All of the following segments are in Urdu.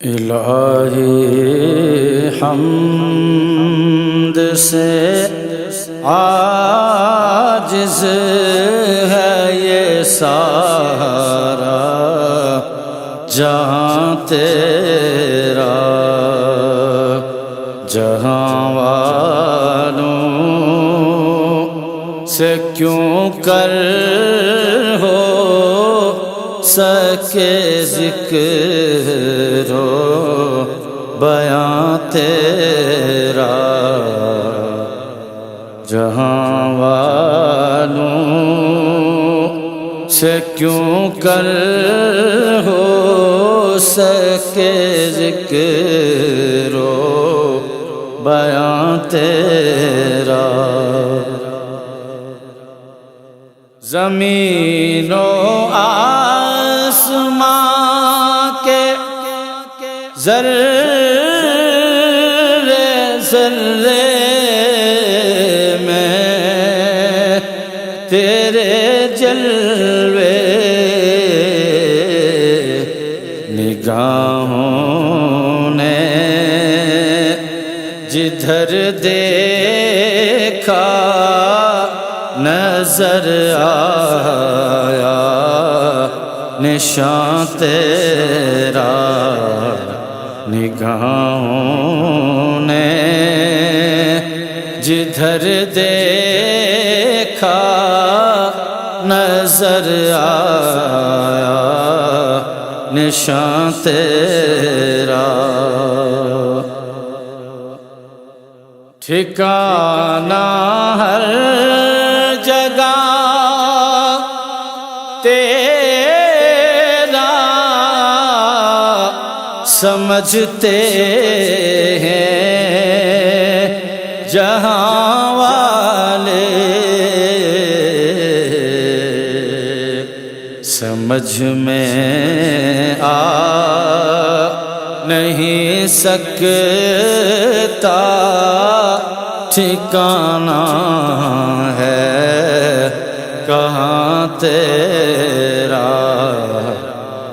الہی حمد سے عاجز ہے یہ سارا جہاں تیرا، جہاں والوں سے کیوں کر ہو سکے ذکر ہو بیاں تیرا، جہاں والوں سے کیوں کر ہو سکے ذکر ہو بیاں تیرا۔ زمین و آسمان کے ذرے ذرے میں تیرے جلوے، نگاہوں نے جدھر دیکھا نظر آیا نشان تیرا، نگاہوں نے جدھر دیکھا نظر آیا نشان تیرا۔ ٹھکانہ ہر جگہ تیرا سمجھتے ہیں جہاں والے، سمجھ میں آ نہیں سکتا ٹھکانہ ہے کہاں تیرا،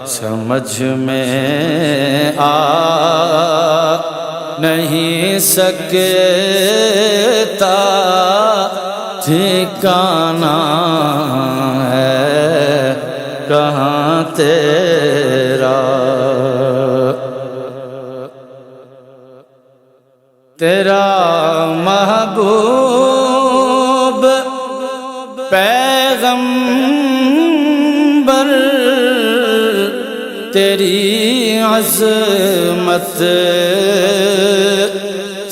سمجھ میں آ نہیں سکتا ٹھکانہ ہے کہاں تیرا۔ تیرا محبوب پیغمبر تیری عظمت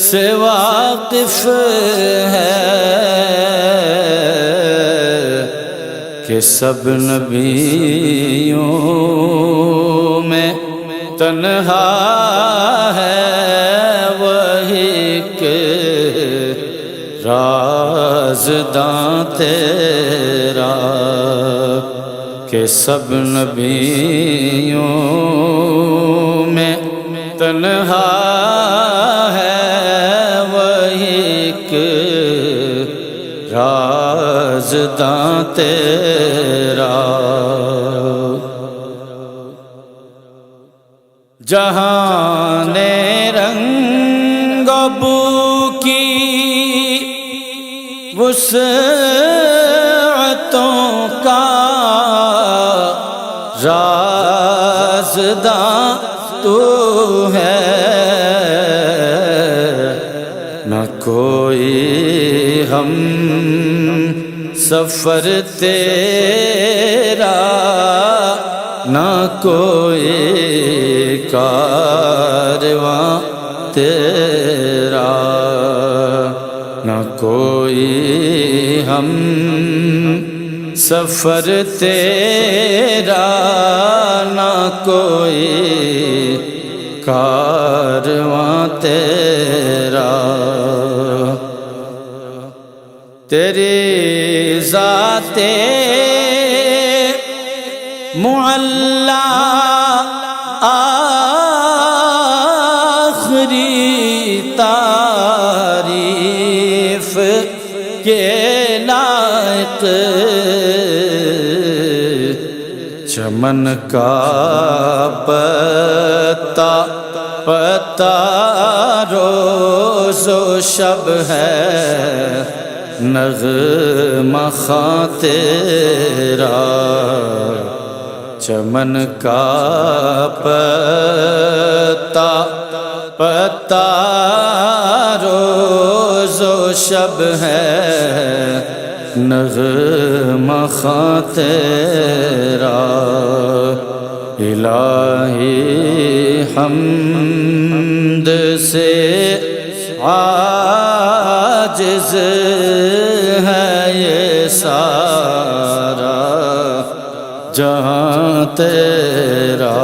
سے واقف ہے کہ سب نبیوں میں تنہا ہے وہی کہ رازداں تیرا، کہ سب نبیوں میں تنہا ہے وہی کہ رازداں تیرا۔ جہاں نے رنگ و بو کی وسعتوں کا رازداں تو ہے، نہ کوئی ہم سفر تیرا، نہ کوئی کارواں تیرا، نہ کوئی ہم سفر تیرا، نہ کوئی کارواں تیرا۔ تیری ذات معلی آخری تعریف کے لائق، چمن کا پر پتا پتا روز و شب ہے نغمہ خواں تیرا، چمن کا پتا پتا روز و شب ہے نغمہ خواں تیرا۔ الہی حمد سے عاجز ہے یہ سارا جہاں تیرا،